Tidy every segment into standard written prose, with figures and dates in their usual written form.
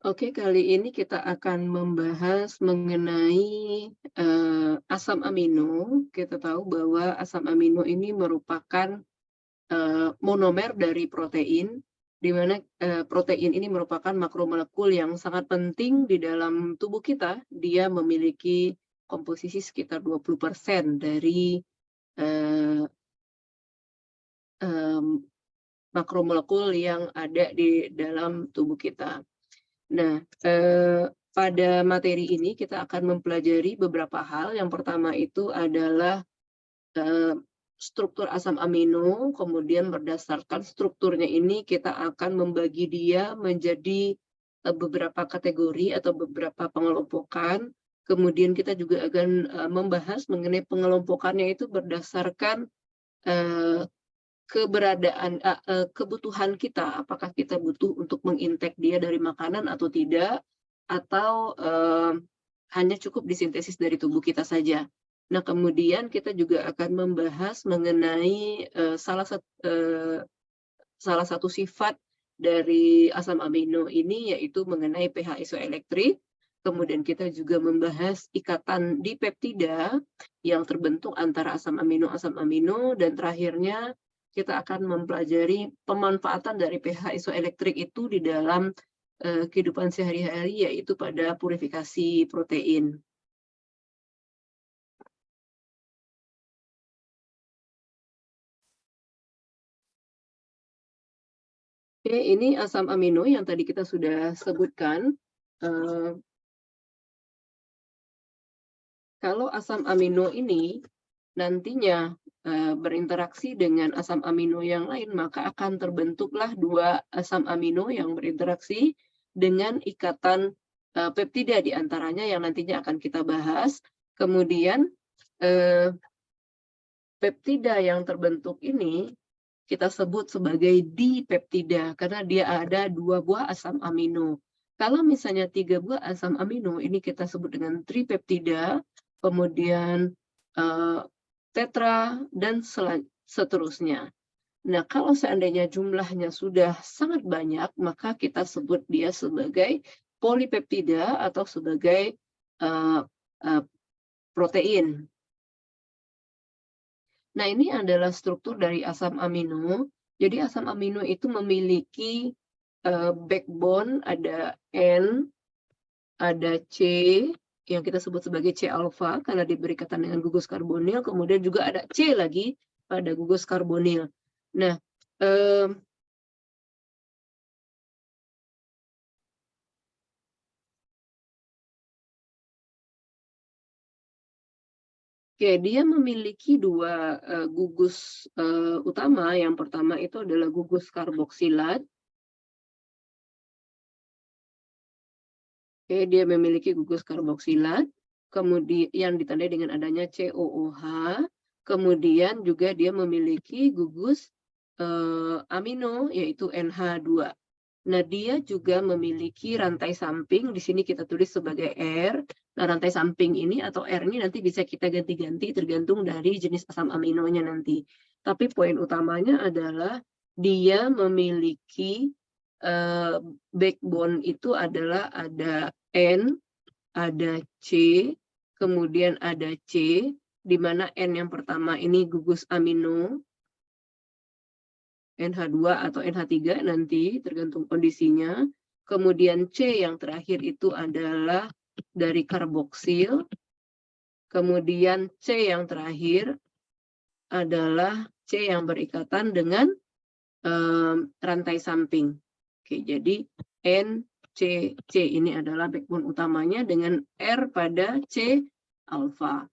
Oke, kali ini kita akan membahas mengenai, asam amino. Kita tahu bahwa asam amino ini merupakan, monomer dari protein, di mana, protein ini merupakan makromolekul yang sangat penting di dalam tubuh kita. Dia memiliki komposisi sekitar 20% dari, eee, mmm, makromolekul yang ada di dalam tubuh kita. Nah, pada materi ini kita akan mempelajari beberapa hal. Yang pertama itu adalah, eee, struktur asam amino, kemudian berdasarkan strukturnya ini kita akan membagi dia menjadi, beberapa kategori atau beberapa pengelompokan. Kemudian kita juga akan, membahas mengenai pengelompokannya itu berdasarkan, eee, kebutuhan kita, apakah kita butuh untuk mengintake dia dari makanan atau tidak, atau, hanya cukup disintesis dari tubuh kita saja. Nah, kemudian kita juga akan membahas mengenai, salah satu sifat dari asam amino ini, yaitu mengenai pH isoelektrik. Kemudian kita juga membahas ikatan dipeptida yang terbentuk antara asam amino, dan terakhirnya kita akan mempelajari pemanfaatan dari pH isoelektrik itu di dalam, kehidupan sehari-hari, yaitu pada purifikasi protein. Oke, ini asam amino yang tadi kita sudah sebutkan. Eee, Kalau asam amino ini nantinya, berinteraksi dengan asam amino yang lain, maka akan terbentuklah 2 asam amino yang berinteraksi dengan ikatan, peptida di antaranya yang nantinya akan kita bahas. Kemudian, eee, peptida yang terbentuk ini kita sebut sebagai dipeptida karena dia ada 2 buah asam amino. Kalau misalnya 3 buah asam amino, ini kita sebut dengan tripeptida, kemudian, eee, tetra, dan seterusnya. Nah, kalau seandainya jumlahnya sudah sangat banyak, maka kita sebut dia sebagai polipeptida atau sebagai, eee eee, protein. Nah, ini adalah struktur dari asam amino. Jadi asam amino itu memiliki, backbone, ada N, ada C, yang kita sebut sebagai C alfa karena diberi ikatan dengan gugus karbonil, kemudian juga ada C lagi pada gugus karbonil. Nah, mmm, oke, dia memiliki 2, gugus, utama. Yang pertama itu adalah gugus karboksilat. Oke, dia memiliki gugus karboksilat, kemudian yang ditandai dengan adanya COOH, kemudian juga dia memiliki gugus, amino, yaitu NH2. Nah, dia juga memiliki rantai samping, di sini kita tulis sebagai R. Nah, rantai samping ini atau R ini nanti bisa kita ganti-ganti tergantung dari jenis asam aminonya nanti. Tapi poin utamanya adalah dia memiliki, backbone itu adalah ada N, ada C, kemudian ada C, di mana N yang pertama ini gugus amino, NH2 atau NH3 nanti tergantung kondisinya. Kemudian C yang terakhir itu adalah dari karboksil. Kemudian C yang terakhir adalah C yang berikatan dengan rantai samping. Oke, jadi N, C, C ini adalah backbone utamanya dengan R pada C alfa.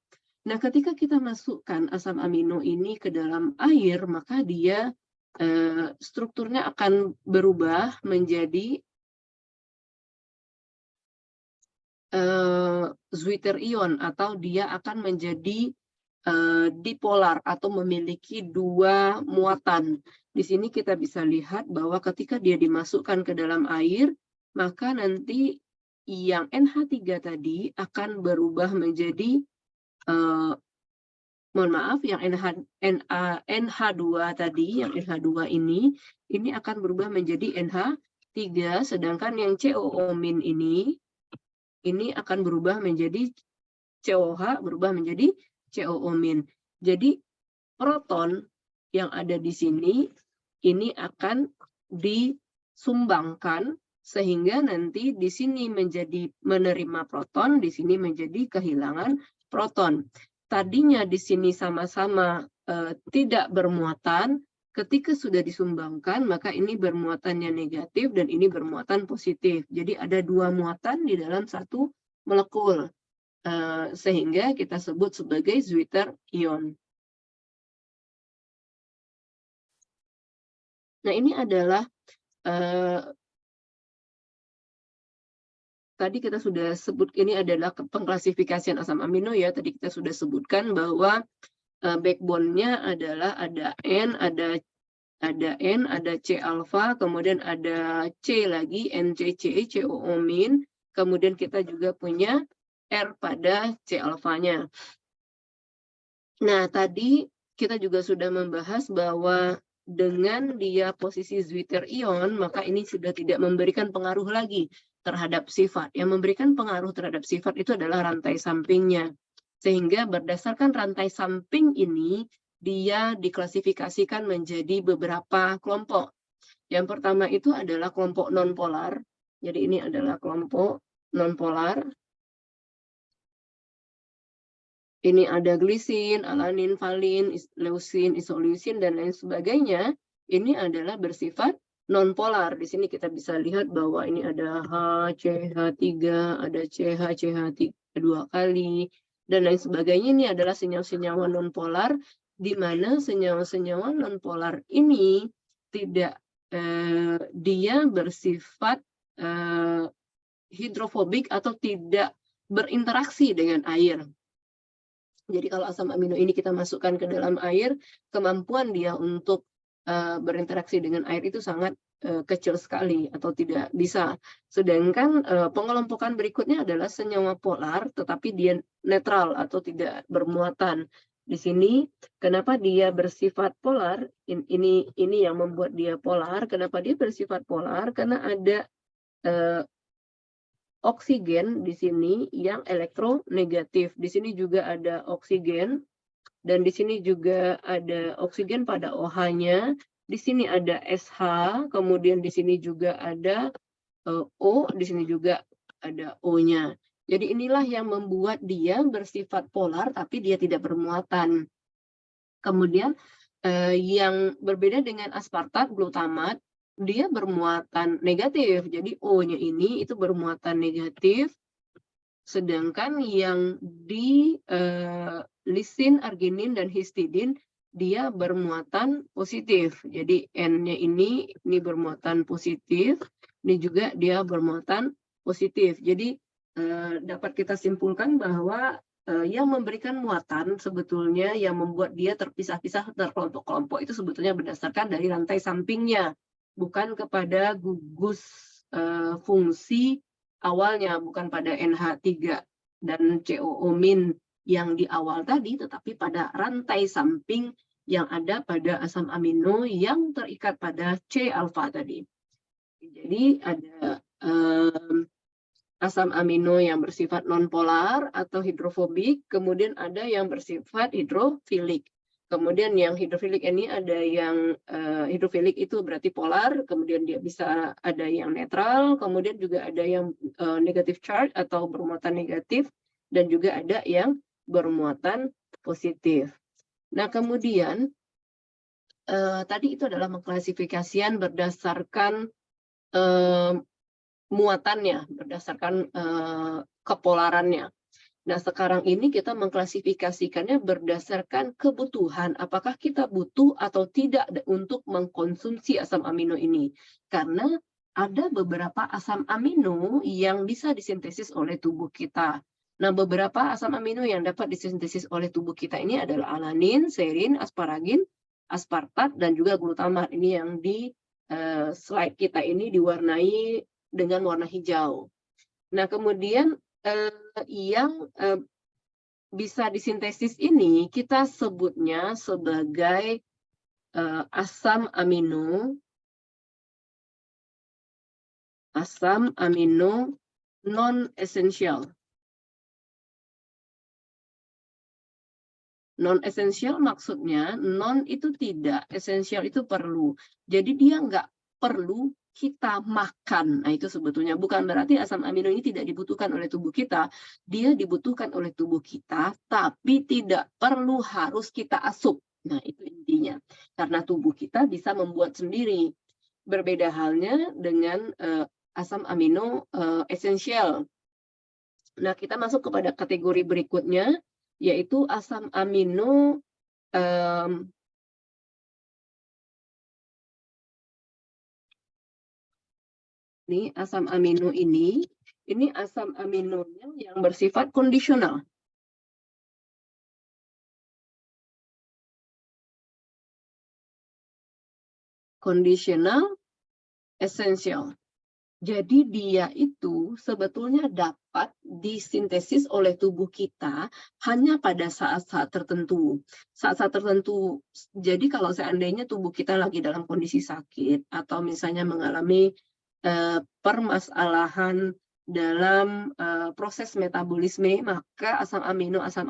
Nah, ketika kita masukkan asam amino ini ke dalam air, maka dia strukturnya akan berubah menjadi Zwitter ion, atau dia akan menjadi dipolar atau memiliki 2 muatan. Di sini kita bisa lihat bahwa ketika dia dimasukkan ke dalam air, maka nanti yang NH3 tadi akan berubah menjadi, mohon maaf, yang NH2 tadi, yang NH2 ini akan berubah menjadi NH 3, sedangkan yang COO- ini akan berubah menjadi COH berubah menjadi COO-. Jadi proton yang ada di sini ini akan disumbangkan sehingga nanti di sini menjadi menerima proton, di sini menjadi kehilangan proton. Tadinya di sini sama-sama tidak bermuatan, ketika sudah disumbangkan maka ini bermuatannya negatif dan ini bermuatan positif. Jadi ada dua muatan di dalam satu molekul. Sehingga kita sebut sebagai Zwitter ion. Nah, ini adalah tadi kita sudah sebut, ini adalah pengklasifikasian asam amino ya. Tadi kita sudah sebutkan bahwa backbone-nya adalah ada N, ada N, ada C alfa, kemudian ada C lagi, NCC, COO-, kemudian kita juga punya R pada C alfanya. Nah, tadi kita juga sudah membahas bahwa dengan dia posisi Zwitter ion, maka ini sudah tidak memberikan pengaruh lagi terhadap sifat. Yang memberikan pengaruh terhadap sifat itu adalah rantai sampingnya. Sehingga berdasarkan rantai samping ini, dia diklasifikasikan menjadi beberapa kelompok. Yang pertama itu adalah kelompok nonpolar. Jadi ini adalah kelompok nonpolar. Ini ada glisin, alanin, valin, leusin, isoleusin, dan lain sebagainya. Ini adalah bersifat nonpolar. Di sini kita bisa lihat bahwa ini ada H, CH3, ada CH, CH3 dua kali, dan lain sebagainya. Ini adalah senyawa-senyawa nonpolar, di mana senyawa-senyawa nonpolar ini tidak dia bersifat hidrofobik atau tidak berinteraksi dengan air. Jadi kalau asam amino ini kita masukkan ke dalam air, kemampuan dia untuk berinteraksi dengan air itu sangat kecil sekali atau tidak bisa. Sedangkan pengelompokan berikutnya adalah senyawa polar, tetapi dia netral atau tidak bermuatan. Di sini, kenapa dia bersifat polar? Ini yang membuat dia polar. Kenapa dia bersifat polar? Karena ada oksigen di sini yang elektronegatif. Di sini juga ada oksigen, dan di sini juga ada oksigen pada OH-nya. Di sini ada SH, kemudian di sini juga ada O, di sini juga ada O-nya. Jadi inilah yang membuat dia bersifat polar, tapi dia tidak bermuatan. Kemudian yang berbeda dengan aspartat, glutamat, dia bermuatan negatif. Jadi O-nya ini itu bermuatan negatif, sedangkan yang di lisin, arginin, dan histidin dia bermuatan positif. Jadi N-nya ini bermuatan positif, ini juga dia bermuatan positif. Jadi dapat kita simpulkan bahwa yang memberikan muatan sebetulnya yang membuat dia terpisah-pisah terkelompok-kelompok itu sebetulnya berdasarkan dari rantai sampingnya, bukan kepada gugus fungsi awalnya, bukan pada NH3 dan COO- yang di awal tadi, tetapi pada rantai samping yang ada pada asam amino yang terikat pada C alfa tadi. Jadi ada asam amino yang bersifat nonpolar atau hidrofobik, kemudian ada yang bersifat hidrofilik. Kemudian yang hidrofilik ini ada yang hidrofilik itu berarti polar, kemudian dia bisa ada yang netral, kemudian juga ada yang negative charge atau bermuatan negatif, dan juga ada yang bermuatan positif. Nah, kemudian tadi itu adalah mengklasifikasian berdasarkan muatannya, berdasarkan kepolarannya. Nah, sekarang ini kita mengklasifikasikannya berdasarkan kebutuhan. Apakah kita butuh atau tidak untuk mengkonsumsi asam amino ini? Karena ada beberapa asam amino yang bisa disintesis oleh tubuh kita. Nah, beberapa asam amino yang dapat disintesis oleh tubuh kita ini adalah alanin, serin, asparagin, aspartat, dan juga glutamat. Ini yang di slide kita ini diwarnai dengan warna hijau. Nah, kemudian yang bisa disintesis ini kita sebutnya sebagai asam amino asam amino non-esensial. Non-esensial maksudnya, non itu tidak, esensial itu perlu. Jadi dia nggak perlu kita makan. Nah itu sebetulnya bukan berarti asam amino ini tidak dibutuhkan oleh tubuh kita. Dia dibutuhkan oleh tubuh kita, tapi tidak perlu harus kita asup. Nah itu intinya. Karena tubuh kita bisa membuat sendiri. Berbeda halnya dengan asam amino esensial. Nah kita masuk kepada kategori berikutnya, yaitu asam amino ini asam amino ini asam aminonya yang bersifat kondisional. Kondisional esensial. Jadi dia itu sebetulnya dapat disintesis oleh tubuh kita hanya pada saat-saat tertentu. Saat-saat tertentu, jadi kalau seandainya tubuh kita lagi dalam kondisi sakit atau misalnya mengalami permasalahan dalam proses metabolisme, maka asam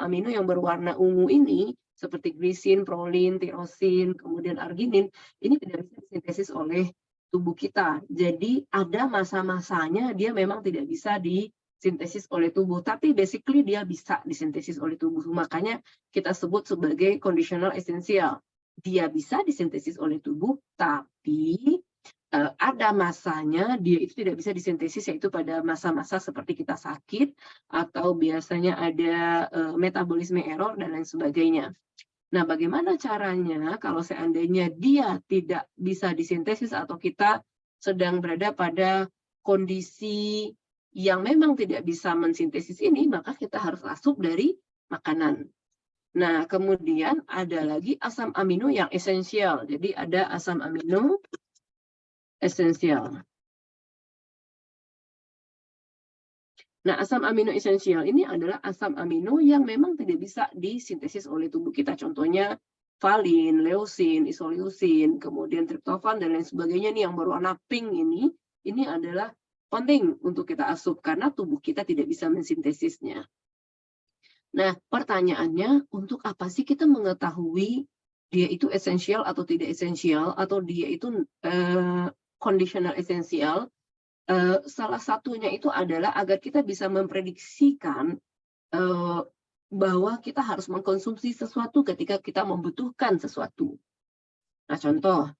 amino yang berwarna ungu ini seperti glisin, prolin, tirosin, kemudian arginin, ini tidak bisa disintesis oleh tubuh kita. Jadi ada masa-masanya dia memang tidak bisa disintesis oleh tubuh, tapi basically dia bisa disintesis oleh tubuh. Makanya kita sebut sebagai conditional essential. Dia bisa disintesis oleh tubuh, tapi ada masanya dia itu tidak bisa disintesis, yaitu pada masa-masa seperti kita sakit atau biasanya ada metabolisme error dan lain sebagainya. Nah, bagaimana caranya kalau seandainya dia tidak bisa disintesis atau kita sedang berada pada kondisi yang memang tidak bisa mensintesis ini, maka kita harus asup dari makanan. Nah, kemudian ada lagi asam amino yang esensial. Jadi ada asam amino esensial. Nah, asam amino esensial ini adalah asam amino yang memang tidak bisa disintesis oleh tubuh kita. Contohnya valin, leusin, isoleusin, kemudian triptofan dan lain sebagainya nih yang berwarna pink ini adalah penting untuk kita asup karena tubuh kita tidak bisa mensintesisnya. Nah, pertanyaannya, untuk apa sih kita mengetahui dia itu esensial atau tidak esensial atau dia itu conditional essential? Salah satunya itu adalah agar kita bisa memprediksikan bahwa kita harus mengkonsumsi sesuatu ketika kita membutuhkan sesuatu. Nah, contoh,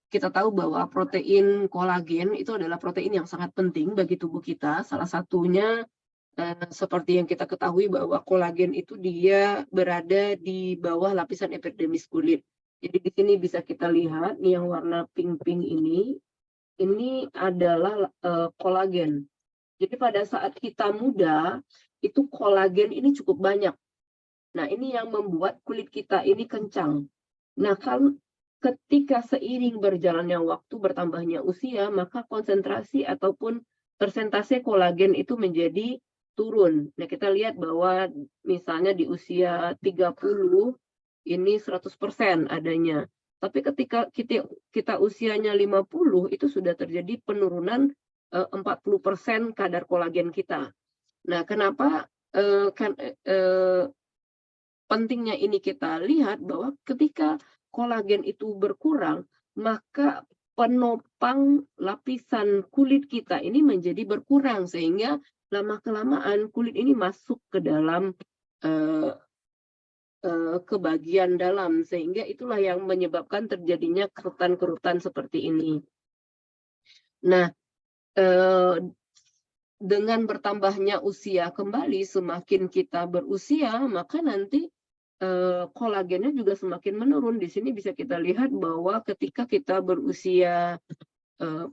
kita tahu bahwa protein kolagen itu adalah protein yang sangat penting bagi tubuh kita. Salah satunya seperti yang kita ketahui bahwa kolagen itu dia berada di bawah lapisan epidermis kulit. Jadi di sini bisa kita lihat nih yang warna pink-pink ini adalah kolagen. Jadi pada saat kita muda, itu kolagen ini cukup banyak. Nah, ini yang membuat kulit kita ini kencang. Nah, kalau ketika seiring berjalannya waktu, bertambahnya usia, maka konsentrasi ataupun persentase kolagen itu menjadi turun. Nah, kita lihat bahwa misalnya di usia 30, ini 100% adanya. Tapi ketika kita usianya 50, itu sudah terjadi penurunan 40% kadar kolagen kita. Nah, kenapa pentingnya ini kita lihat bahwa ketika kolagen itu berkurang, maka penopang lapisan kulit kita ini menjadi berkurang, sehingga lama-kelamaan kulit ini masuk ke dalam ke bagian dalam, sehingga itulah yang menyebabkan terjadinya kerutan-kerutan seperti ini. Nah, dengan bertambahnya usia kembali, semakin kita berusia, maka nanti kolagennya juga semakin menurun. Di sini bisa kita lihat bahwa ketika kita berusia 70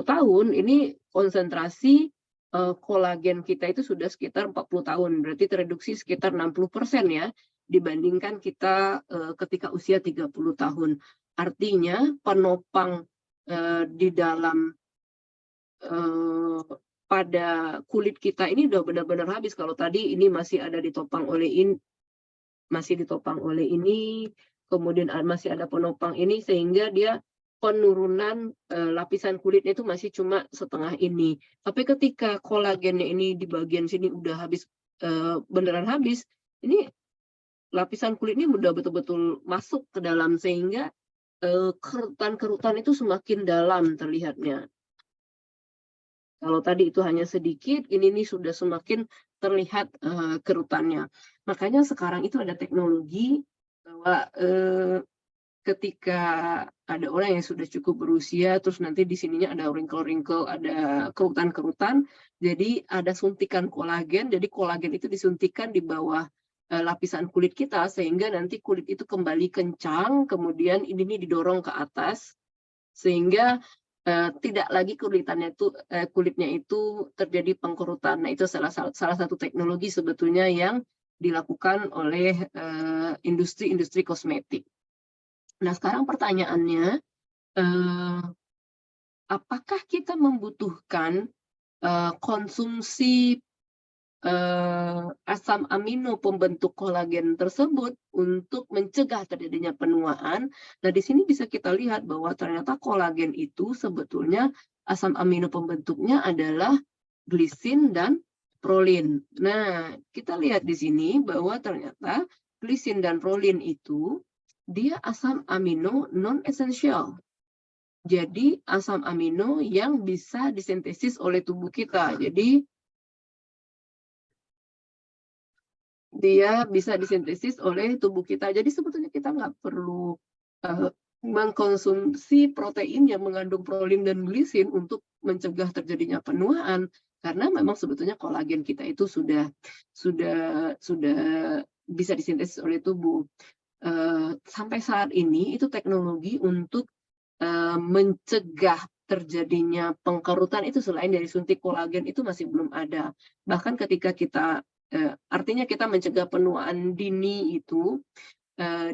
tahun, ini konsentrasi kolagen kita itu sudah sekitar 40 tahun, berarti tereduksi sekitar 60% ya, dibandingkan kita ketika usia 30 tahun. Artinya penopang di dalam pada kulit kita ini udah benar-benar habis. Kalau tadi ini masih ada ditopang oleh ini, kemudian masih ada penopang ini, sehingga dia penurunan lapisan kulitnya itu masih cuma setengah ini. Tapi ketika kolagennya ini di bagian sini udah habis, beneran habis, ini lapisan kulitnya udah betul-betul masuk ke dalam, sehingga kerutan-kerutan itu semakin dalam terlihatnya. Kalau tadi itu hanya sedikit, ini nih sudah semakin terlihat kerutannya. Makanya sekarang itu ada teknologi bahwa ketika ada orang yang sudah cukup berusia, terus nanti di sininya ada wrinkle-wrinkle, ada kerutan-kerutan, jadi ada suntikan kolagen, jadi kolagen itu disuntikan di bawah lapisan kulit kita, sehingga nanti kulit itu kembali kencang, kemudian ini nih didorong ke atas, sehingga tidak lagi kulitnya itu terjadi pengkerutan. Nah, itu salah satu teknologi sebetulnya yang dilakukan oleh industri kosmetik. Nah, sekarang pertanyaannya, apakah kita membutuhkan konsumsi asam amino pembentuk kolagen tersebut untuk mencegah terjadinya penuaan? Nah, di sini bisa kita lihat bahwa ternyata kolagen itu sebetulnya asam amino pembentuknya adalah glisin dan prolin. Nah, kita lihat di sini bahwa ternyata glisin dan prolin itu dia asam amino non-esensial. Jadi asam amino yang bisa disintesis oleh tubuh kita. Jadi dia bisa disintesis oleh tubuh kita. Jadi sebetulnya kita nggak perlu mengkonsumsi protein yang mengandung prolin dan glisin untuk mencegah terjadinya penuaan, karena memang sebetulnya kolagen kita itu sudah bisa disintesis oleh tubuh. Sampai saat ini itu teknologi untuk mencegah terjadinya pengkerutan itu selain dari suntik kolagen itu masih belum ada. Bahkan ketika kita artinya kita mencegah penuaan dini itu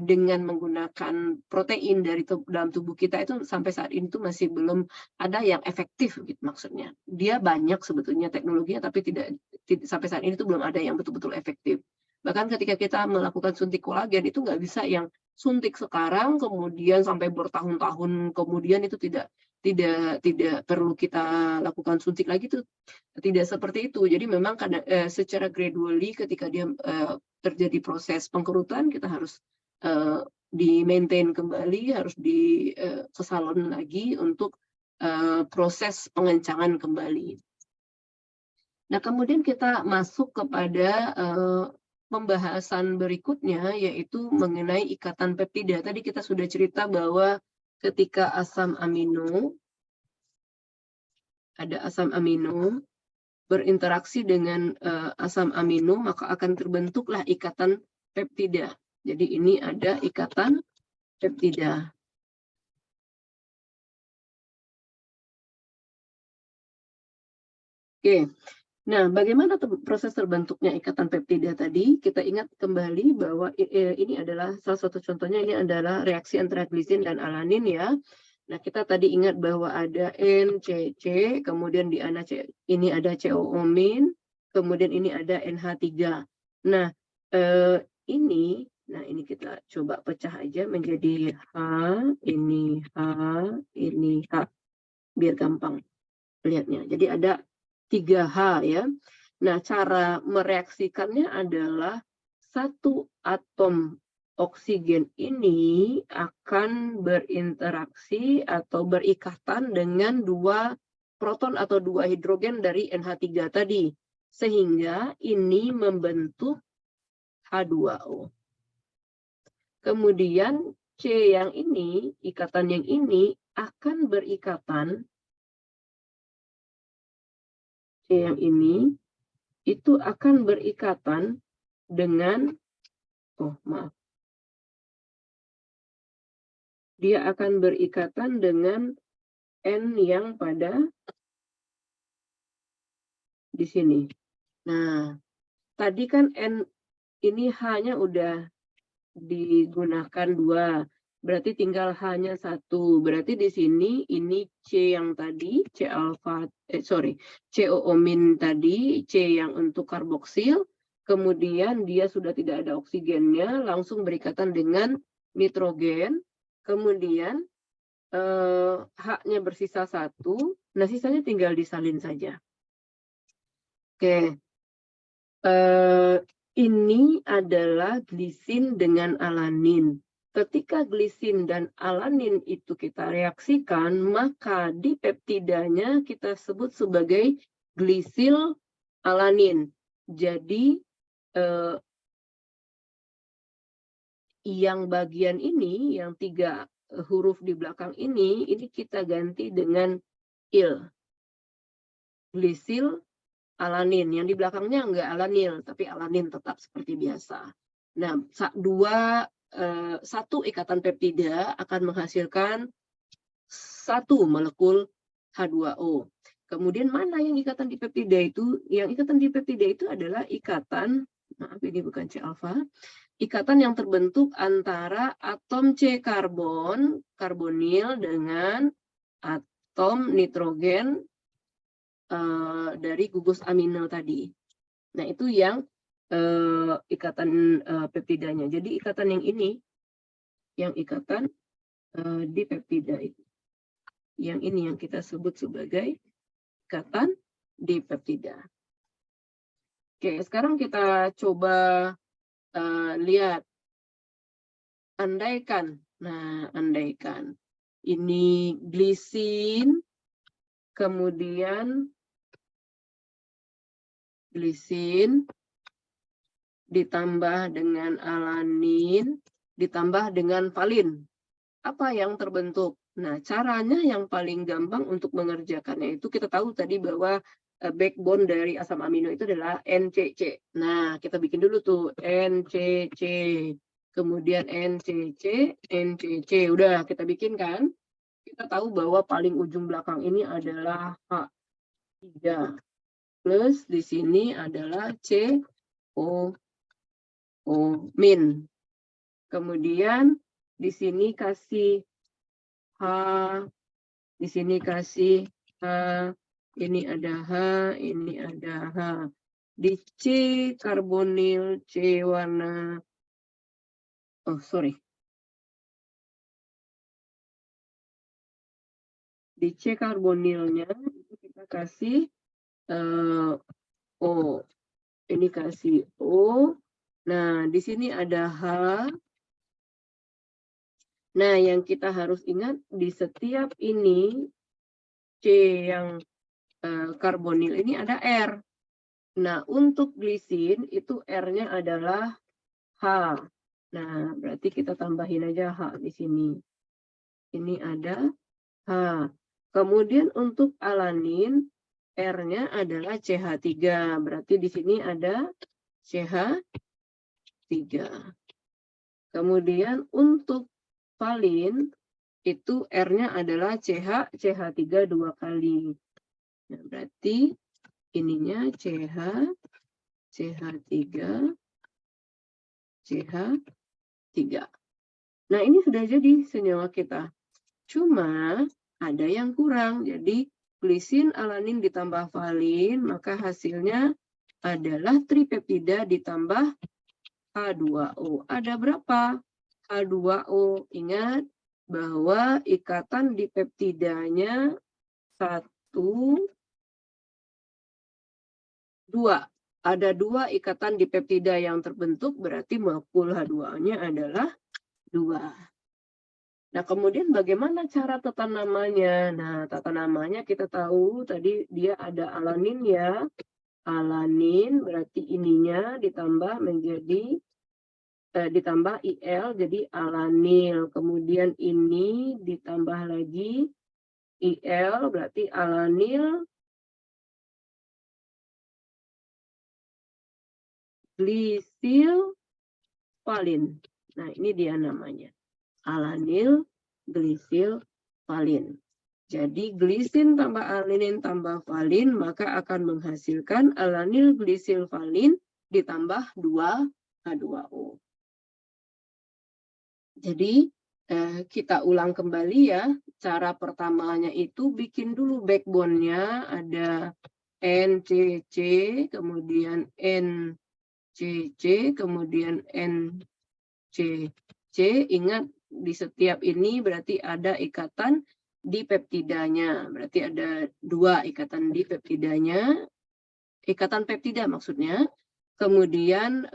dengan menggunakan protein dari dalam tubuh kita itu sampai saat ini tuh masih belum ada yang efektif gitu maksudnya. Dia banyak sebetulnya teknologinya, tapi tidak sampai saat ini tuh belum ada yang betul-betul efektif. Bahkan ketika kita melakukan suntik kolagen itu nggak bisa yang suntik sekarang kemudian sampai bertahun-tahun kemudian itu tidak perlu kita lakukan suntik lagi, tuh tidak seperti itu. Jadi memang secara gradually ketika dia terjadi proses pengkerutan, kita harus di-maintain kembali, harus ke salon lagi untuk proses pengencangan kembali. Nah, kemudian kita masuk kepada pembahasan berikutnya, yaitu mengenai ikatan peptida. Tadi kita sudah cerita bahwa ketika ada asam amino berinteraksi dengan asam amino, maka akan terbentuklah ikatan peptida. Jadi ini ada ikatan peptida. Oke. Nah, bagaimana proses terbentuknya ikatan peptida tadi? Kita ingat kembali bahwa ini adalah salah satu contohnya, ini adalah reaksi antara glisin dan alanin ya. Nah, kita tadi ingat bahwa ada NCC, kemudian di ini ada COOmin, kemudian ini ada NH3. Nah, ini kita coba pecah aja menjadi H, ini H, biar gampang lihatnya. Jadi ada 3H ya. Nah, cara mereaksikannya adalah satu atom oksigen ini akan berinteraksi atau berikatan dengan 2 proton atau 2 hidrogen dari NH3 tadi. Sehingga ini membentuk H2O. Kemudian C yang ini, ikatan yang ini akan berikatan, C yang ini, itu akan berikatan dengan, dia akan berikatan dengan N yang pada di sini. Nah, tadi kan N ini H-nya udah digunakan 2, berarti tinggal H-nya 1. Berarti di sini ini C yang tadi, COOmin tadi, C yang untuk karboksil, kemudian dia sudah tidak ada oksigennya, langsung berikatan dengan nitrogen, kemudian H-nya bersisa 1, nah sisanya tinggal disalin saja. Oke, ini adalah glisin dengan alanin. Ketika glisin dan alanin itu kita reaksikan, maka di peptidanya kita sebut sebagai glisil alanin. Jadi yang bagian ini, yang 3 huruf di belakang ini kita ganti dengan il. Glisil alanin. Yang di belakangnya enggak alanil, tapi alanin tetap seperti biasa. Nah, satu ikatan peptida akan menghasilkan 1 molekul H2O. Kemudian mana yang ikatan di peptida itu? Yang ikatan di peptida itu adalah ikatan, maaf ini bukan C alfa, ikatan yang terbentuk antara atom C karbon, karbonil dengan atom nitrogen dari gugus amino tadi. Nah, itu yang ikatan peptidanya. Jadi ikatan yang ini, yang ikatan di peptida itu. Yang ini yang kita sebut sebagai ikatan di peptida. Oke, sekarang kita coba lihat. Andaikan. Nah, andaikan. Ini glisin, kemudian glisin ditambah dengan alanin, ditambah dengan valin. Apa yang terbentuk? Nah, caranya yang paling gampang untuk mengerjakannya itu kita tahu tadi bahwa backbone dari asam amino itu adalah NCC. Nah, kita bikin dulu tuh NCC. Kemudian NCC, NCC. Udah kita bikin kan? Kita tahu bahwa paling ujung belakang ini adalah H3. Plus di sini adalah CO min. Kemudian di sini kasih H, di sini kasih H, ini ada H, ini ada H. Di C karbonil, C warna, di C karbonilnya itu kita kasih O. Ini kasih O. Nah, di sini ada H. Nah, yang kita harus ingat di setiap ini C yang karbonil ini ada R. Nah, untuk glisin itu R-nya adalah H. Nah, berarti kita tambahin aja H di sini. Ini ada H. Kemudian untuk alanin R-nya adalah CH3. Berarti di sini ada CH3. Kemudian untuk valin itu R-nya adalah CH3 2 kali. Nah, berarti ininya CH3, CH3. Nah, ini sudah jadi senyawa kita. Cuma ada yang kurang. Jadi glisin, alanin ditambah valin, maka hasilnya adalah tripeptida ditambah H2O. Ada berapa? H2O. Ingat bahwa ikatan di peptidanya 1, 2. Ada 2 ikatan di peptida yang terbentuk, berarti molekul H2O-nya adalah 2. Nah, kemudian bagaimana cara tata namanya? Nah, tata namanya kita tahu tadi dia ada alanin ya. Alanin berarti ininya ditambah menjadi ditambah IL jadi alanil. Kemudian ini ditambah lagi IL berarti alanil glisil valin. Nah, ini dia namanya. Alanil glisil valin. Jadi glisin tambah alanin tambah valin maka akan menghasilkan alanil glisil valin ditambah 2 H2O. Jadi kita ulang kembali ya. Cara pertamanya itu bikin dulu backbone-nya ada NCC, kemudian NCC, kemudian NCC. Ingat di setiap ini berarti ada ikatan dipeptidanya. Berarti ada 2 ikatan dipeptidanya, ikatan peptida maksudnya. Kemudian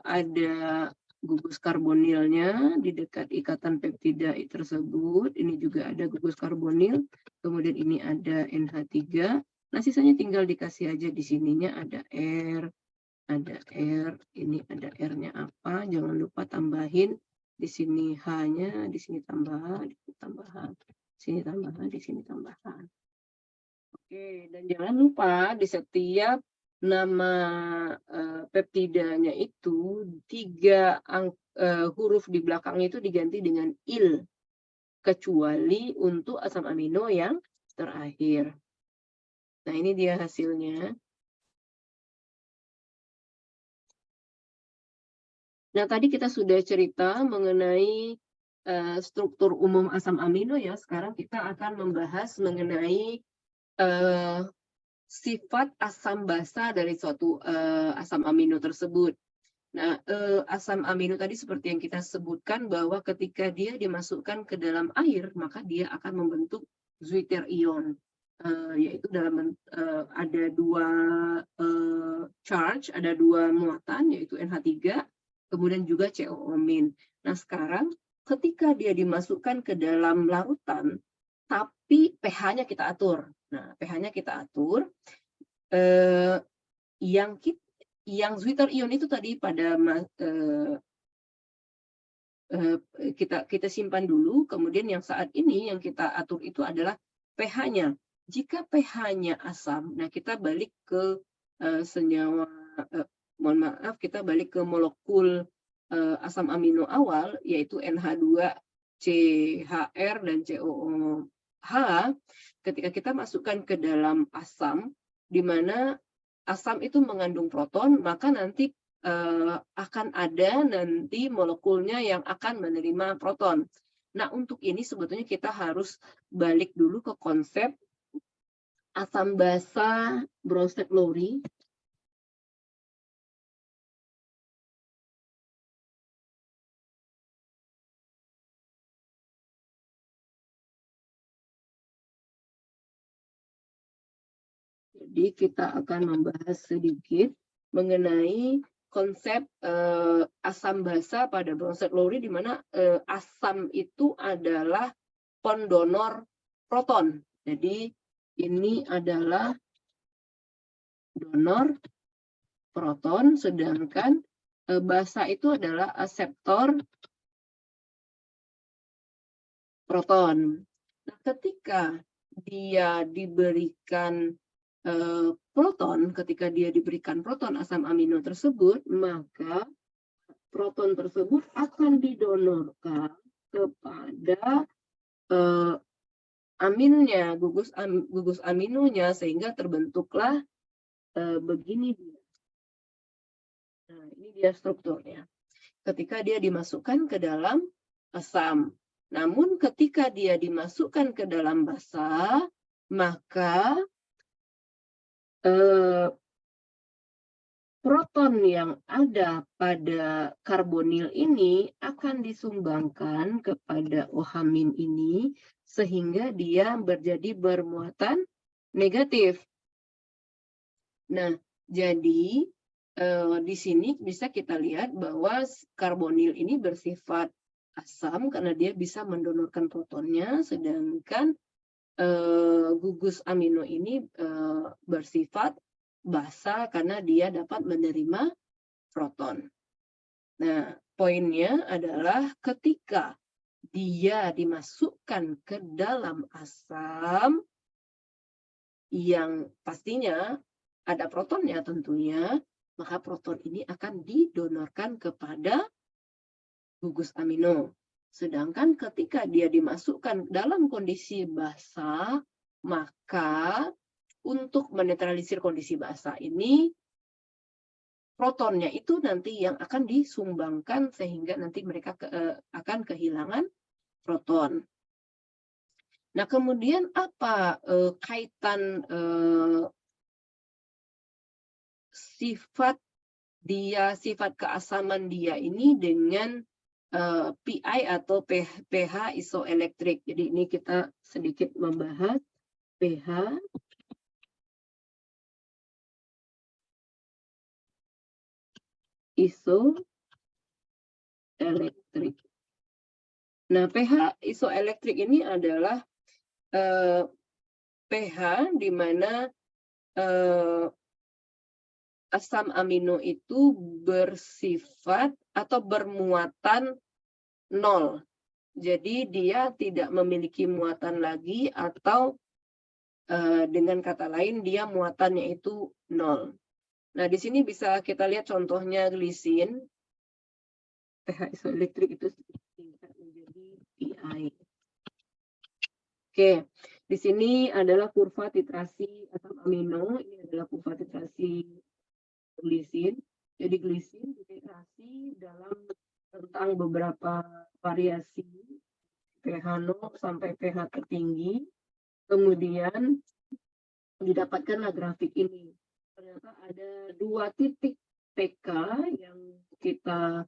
ada gugus karbonilnya di dekat ikatan peptida tersebut. Ini juga ada gugus karbonil. Kemudian ini ada NH3. Nah, sisanya tinggal dikasih aja di sininya ada R, ini ada R-nya apa? Jangan lupa tambahin di sini H-nya, di sini tambahan, di sini tambahan, di sini tambahan, di sini tambahan. Oke, dan jangan lupa di setiap nama peptidanya itu 3 huruf di belakangnya itu diganti dengan il, kecuali untuk asam amino yang terakhir. Nah, ini dia hasilnya. Nah, tadi kita sudah cerita mengenai struktur umum asam amino ya. Sekarang kita akan membahas mengenai sifat asam basa dari suatu asam amino tersebut. Nah, asam amino tadi seperti yang kita sebutkan bahwa ketika dia dimasukkan ke dalam air, maka dia akan membentuk Zwitterion ion, yaitu dalam ada 2 charge, ada 2 muatan, yaitu NH3, kemudian juga CO-min. Nah, sekarang ketika dia dimasukkan ke dalam larutan, tapi pH-nya kita atur. Nah, pH-nya kita atur. Yang Zwitterion ion itu tadi pada kita simpan dulu, kemudian yang saat ini yang kita atur itu adalah pH-nya. Jika pH-nya asam, nah kita balik ke senyawa, mohon maaf, kita balik ke molekul asam amino awal, yaitu NH2, CHR, dan COOH. Ketika kita masukkan ke dalam asam, di mana asam itu mengandung proton, maka nanti akan ada nanti molekulnya yang akan menerima proton. Nah, untuk ini sebetulnya kita harus balik dulu ke konsep asam basa Bronsted-Lowry. Jadi kita akan membahas sedikit mengenai konsep asam basa pada Bronsted-Lowry, di mana asam itu adalah pendonor proton. Jadi ini adalah donor proton, sedangkan basa itu adalah aseptor proton. Nah, ketika dia diberikan proton, ketika dia diberikan proton asam amino tersebut, maka proton tersebut akan didonorkan kepada aminnya, gugus aminonya, sehingga terbentuklah begini dia. Nah, ini dia strukturnya. Ketika dia dimasukkan ke dalam asam. Namun ketika dia dimasukkan ke dalam basa, maka proton yang ada pada karbonil ini akan disumbangkan kepada OH- ini, sehingga dia menjadi bermuatan negatif. Nah, jadi di sini bisa kita lihat bahwa karbonil ini bersifat asam karena dia bisa mendonorkan protonnya, sedangkan gugus amino ini bersifat basa karena dia dapat menerima proton. Nah, poinnya adalah ketika dia dimasukkan ke dalam asam yang pastinya ada protonnya tentunya, maka proton ini akan didonorkan kepada gugus amino. Sedangkan ketika dia dimasukkan dalam kondisi basa, maka untuk menetralisir kondisi basa ini, protonnya itu nanti yang akan disumbangkan sehingga nanti mereka akan kehilangan proton. Nah, kemudian apa kaitan sifat keasaman dia ini dengan PI atau pH isoelektrik. Jadi ini kita sedikit membahas pH isoelektrik. Nah, pH isoelektrik ini adalah pH di mana asam amino itu bersifat atau bermuatan 0. Jadi dia tidak memiliki muatan lagi atau dengan kata lain dia muatannya itu 0. Nah, di sini bisa kita lihat contohnya glisin. pH isoelektrik itu tingkat menjadi PI. Oke, di sini adalah kurva titrasi asam amino. Ini adalah kurva titrasi glisin. Jadi glisin dititrasi dalam tentang beberapa variasi pH 0 sampai pH tertinggi. Kemudian didapatkanlah grafik ini. Ternyata ada 2 titik pK yang kita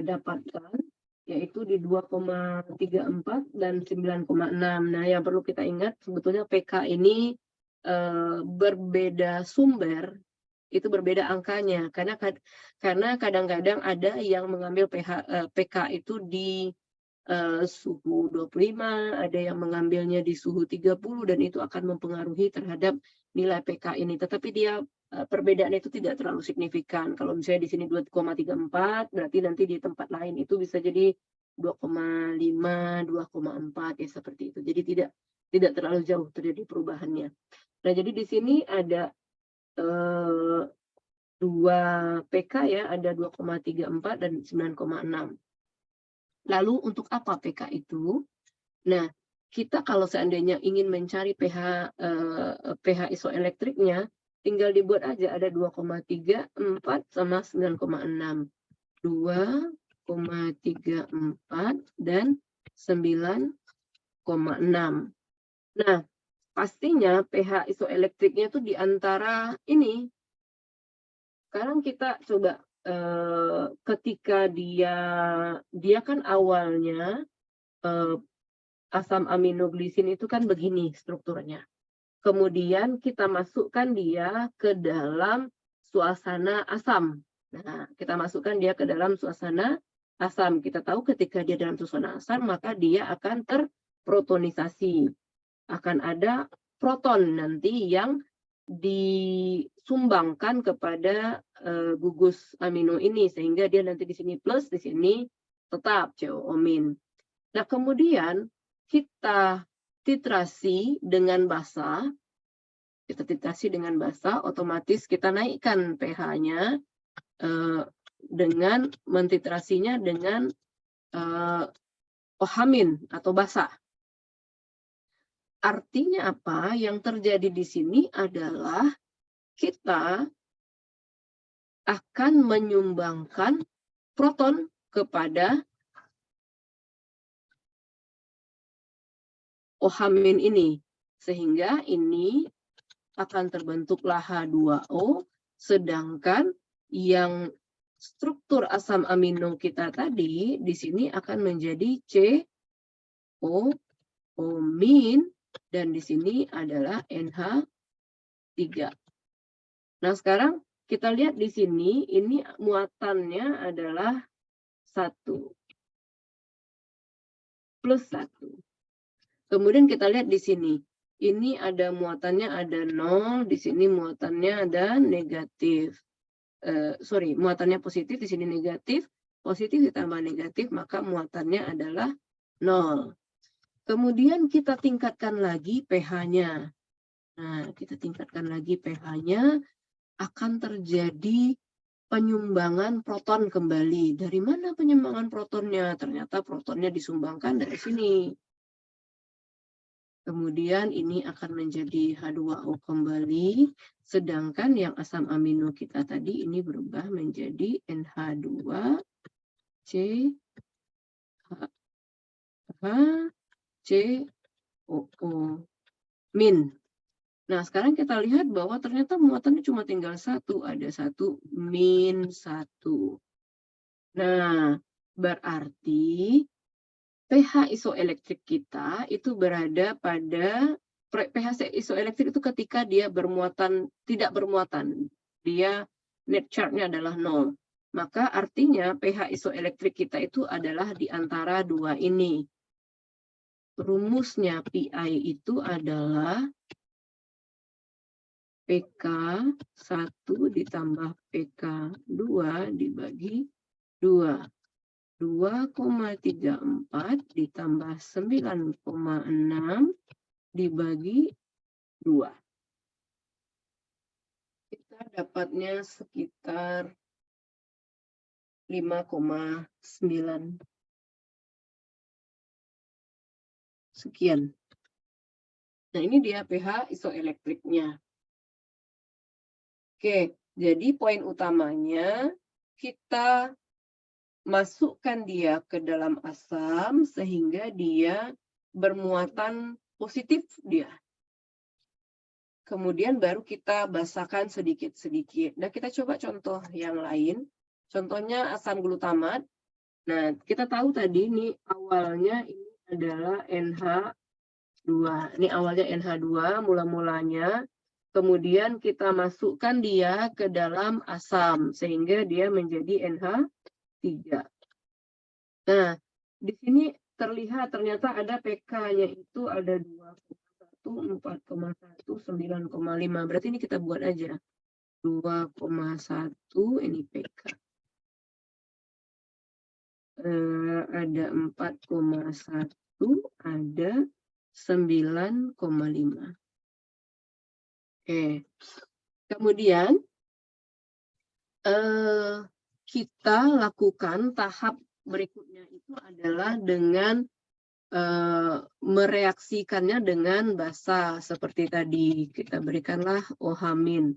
dapatkan, yaitu di 2,34 dan 9,6. Nah, yang perlu kita ingat sebetulnya PK ini berbeda sumber, itu berbeda angkanya, karena kadang-kadang ada yang mengambil PK itu di suhu 25, ada yang mengambilnya di suhu 30, dan itu akan mempengaruhi terhadap nilai PK ini. Tetapi dia perbedaan itu tidak terlalu signifikan. Kalau misalnya di sini 2,34, berarti nanti di tempat lain itu bisa jadi 2,5, 2,4 ya seperti itu. Jadi tidak terlalu jauh terjadi perubahannya. Nah, jadi di sini ada 2 PK ya, ada 2,34 dan 9,6. Lalu untuk apa PK itu? Nah, kita kalau seandainya ingin mencari pH isoelektriknya, tinggal dibuat aja ada 2,34 sama 9,6. 2,34 dan 9,6. Nah, pastinya pH isoelektriknya itu di antara ini. Sekarang kita coba ketika dia kan awalnya asam aminoglisin itu kan begini strukturnya. Kemudian kita masukkan dia ke dalam suasana asam. Nah, kita masukkan dia ke dalam suasana asam. Kita tahu ketika dia dalam suasana asam, maka dia akan terprotonisasi. Akan ada proton nanti yang disumbangkan kepada gugus amino ini, sehingga dia nanti di sini plus, di sini tetap CO-min. Nah, kemudian kita titrasi dengan basa, otomatis kita naikkan pH-nya dengan mentitrasinya dengan OH- atau basa. Artinya apa? Yang terjadi di sini adalah kita akan menyumbangkan proton kepada OH- ini, sehingga ini akan terbentuklah H2O, sedangkan yang struktur asam amino kita tadi di sini akan menjadi CO-, dan di sini adalah NH3. Nah, sekarang kita lihat di sini, ini muatannya adalah 1 plus 1. Kemudian kita lihat di sini, ini ada muatannya ada 0, di sini muatannya ada negatif. Muatannya positif, di sini negatif, positif ditambah negatif, maka muatannya adalah 0. Kemudian kita tingkatkan lagi pH-nya. Nah, kita tingkatkan lagi pH-nya, akan terjadi penyumbangan proton kembali. Dari mana penyumbangan protonnya? Ternyata protonnya disumbangkan dari sini. Kemudian ini akan menjadi H2O kembali, sedangkan yang asam amino kita tadi ini berubah menjadi NH2COO. Min. Nah, sekarang kita lihat bahwa ternyata muatannya cuma tinggal 1, ada 1 min 1. Nah, Berarti pH isoelektrik kita itu berada pada pH isoelektrik itu ketika dia tidak bermuatan. Dia net charge-nya adalah 0. Maka artinya pH isoelektrik kita itu adalah di antara dua ini. Rumusnya PI itu adalah PK1 ditambah PK2 dibagi 2. 2,34 ditambah 9,6 dibagi 2. Kita dapatnya sekitar 5,9 sekian. Nah, ini dia pH isoelektriknya. Oke, jadi poin utamanya kita masukkan dia ke dalam asam sehingga dia bermuatan positif dia. Kemudian baru kita basahkan sedikit-sedikit. Nah, kita coba contoh yang lain. Contohnya asam glutamat. Nah, kita tahu tadi ini awalnya ini adalah NH2. Ini awalnya NH2 mula-mulanya. Kemudian kita masukkan dia ke dalam asam sehingga dia menjadi NH3. Nah, di sini terlihat ternyata ada PK-nya itu ada 2,1, 4,1, 9,5. Berarti ini kita buat aja. 2,1 ini PK. Ada 4,1, ada 9,5. Oke. Kemudian kita lakukan tahap berikutnya itu adalah dengan mereaksikannya dengan basa seperti tadi. Kita berikanlah OH-.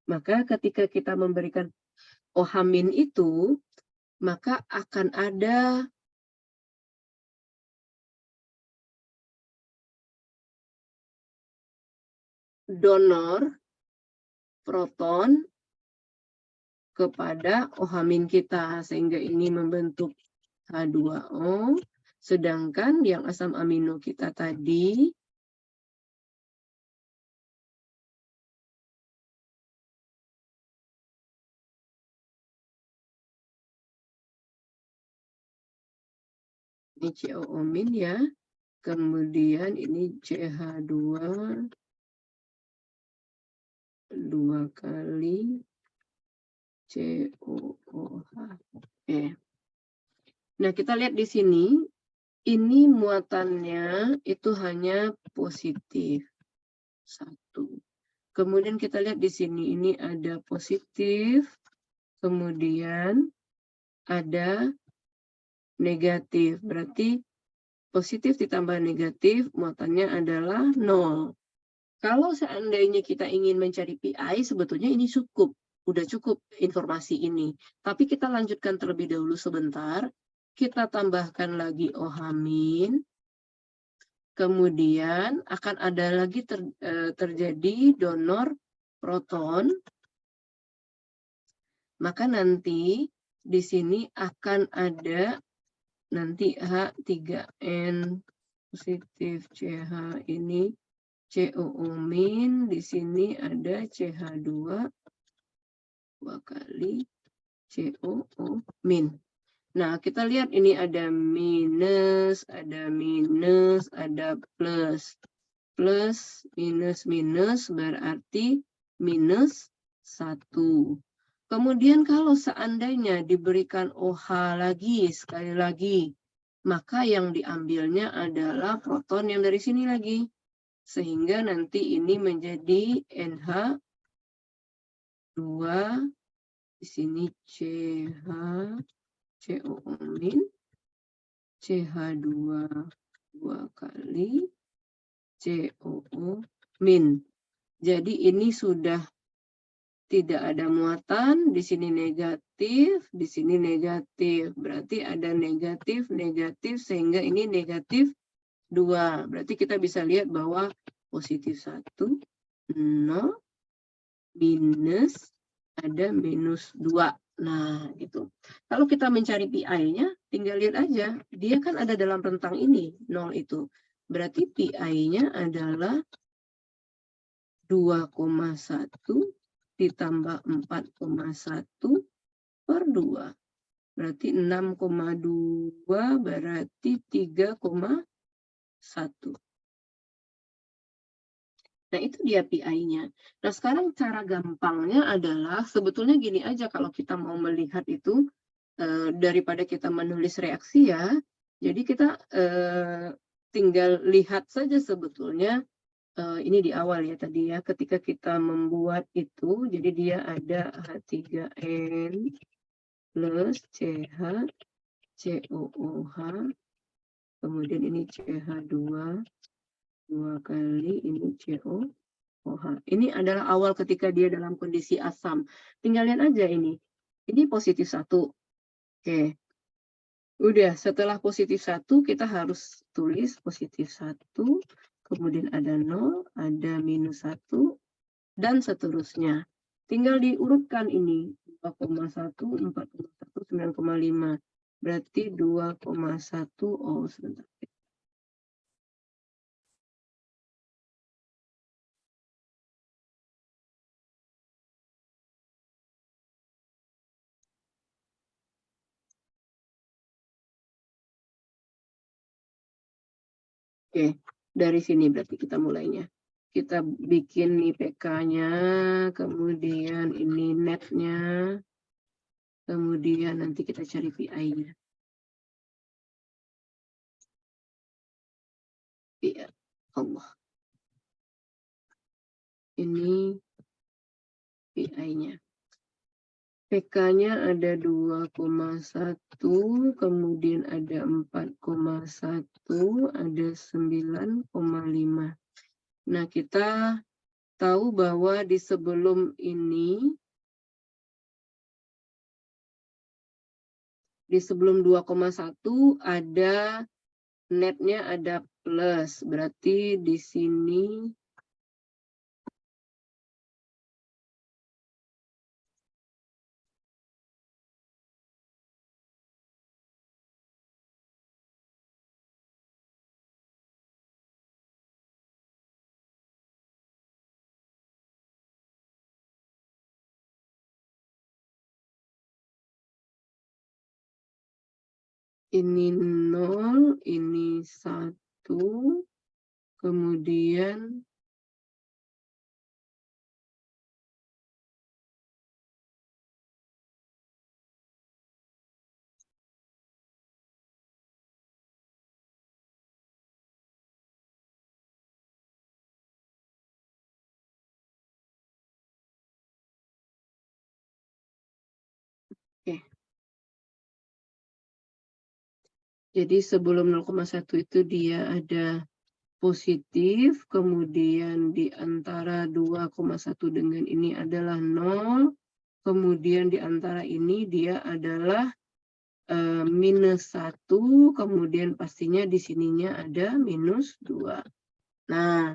Maka ketika kita memberikan OH- itu, maka akan ada donor proton kepada OH- kita, sehingga ini membentuk H2O, sedangkan yang asam amino kita tadi ini COO- ya, kemudian ini CH2 2 kali COOH. Nah, kita lihat di sini, ini muatannya itu hanya positif 1. Kemudian kita lihat di sini, ini ada positif, kemudian ada negatif. Berarti positif ditambah negatif, muatannya adalah 0. Kalau seandainya kita ingin mencari PI, sebetulnya ini cukup. Udah cukup informasi ini. Tapi kita lanjutkan terlebih dahulu sebentar. Kita tambahkan lagi OH-. Kemudian akan ada lagi terjadi donor proton. Maka nanti di sini akan ada nanti H3N positif CH ini COO-, di sini ada CH2 2 kali COO-. Nah, kita lihat ini ada minus, ada plus. Plus, minus berarti minus 1. Kemudian kalau seandainya diberikan OH lagi, sekali lagi, maka yang diambilnya adalah proton yang dari sini lagi. Sehingga nanti ini menjadi NH2, di sini CH, COO-, CH2 2 kali COO-. Jadi ini sudah tidak ada muatan, di sini negatif, di sini negatif. Berarti ada negatif, negatif, sehingga ini negatif 2. Berarti kita bisa lihat bahwa positif 1, 0, minus, ada minus 2. Nah, gitu. Kalau kita mencari PI-nya, tinggal lihat aja. Dia kan ada dalam rentang ini, 0 itu. Berarti PI-nya adalah 2,1 ditambah 4,1 per 2. Berarti 6,2 berarti 3,1. Nah, itu dia PI-nya. Nah, sekarang cara gampangnya adalah, sebetulnya gini aja kalau kita mau melihat itu, daripada kita menulis reaksi ya, jadi kita tinggal lihat saja sebetulnya, ini di awal ya tadi ya, ketika kita membuat itu, jadi dia ada H3N plus CH, COOH, kemudian ini CH2, 2 kali ini COOH. Ini adalah awal ketika dia dalam kondisi asam. Tinggal lihat aja ini. Ini positif 1. Oke. Udah, setelah positif 1, kita harus tulis positif 1, kemudian ada 0, ada minus 1, dan seterusnya. Tinggal diurutkan ini. 2,1, 4,1, 9,5. Berarti 2,1, oh sebentar. Oke, dari sini berarti kita mulainya. Kita bikin IPK-nya, kemudian ini net-nya, kemudian nanti kita cari PI-nya. Iya, Allah. Ini PI-nya. PK-nya ada 2,1, kemudian ada 4,1, ada 9,5. Nah, kita tahu bahwa di sebelum ini, di sebelum 2,1 ada netnya ada plus. Berarti di sini ini 0, ini 1, kemudian oke. Jadi sebelum 0,1 itu dia ada positif, kemudian di antara 2,1 dengan ini adalah 0, kemudian di antara ini dia adalah minus 1, kemudian pastinya di sininya ada minus 2. Nah,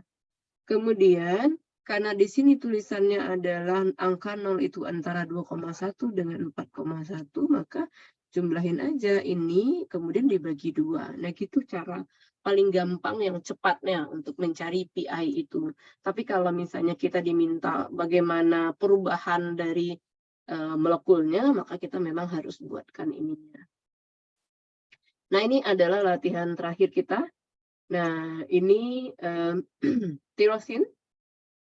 kemudian karena di sini tulisannya adalah angka 0 itu antara 2,1 dengan 4,1, maka jumlahin aja ini, kemudian dibagi 2. Nah, gitu cara paling gampang yang cepatnya untuk mencari PI itu. Tapi kalau misalnya kita diminta bagaimana perubahan dari molekulnya, maka kita memang harus buatkan ininya. Nah, ini adalah latihan terakhir kita. Nah, ini tirosin.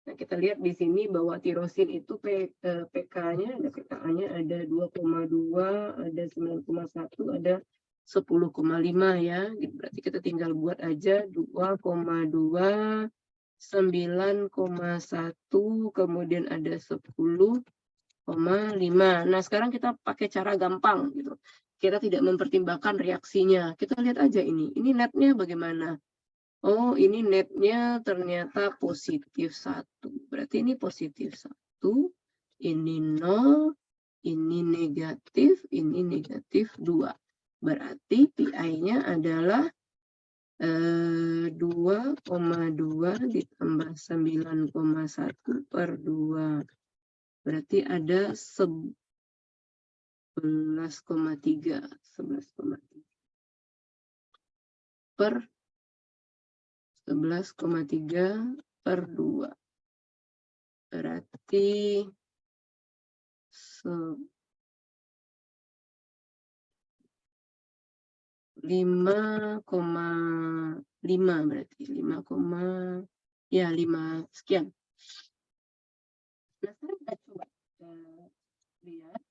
Nah, kita lihat di sini bahwa tirosin itu PK-nya, ada PKA-nya ada 2,2, ada 9,1, ada 10,5 ya. Berarti kita tinggal buat aja 2,2, 9,1, kemudian ada 10,5. Nah, sekarang kita pakai cara gampang gitu. Kita tidak mempertimbangkan reaksinya. Kita lihat aja ini. Ini netnya bagaimana? Oh, ini netnya ternyata positif 1. Berarti ini positif 1, ini 0, ini negatif 2. Berarti PI-nya adalah 2,2 ditambah 9,1 per 2. Berarti ada 11,3 per 11,3 per 2. Berarti 5,5 berarti 5 sekian. Nah, sekarang kita coba lihat.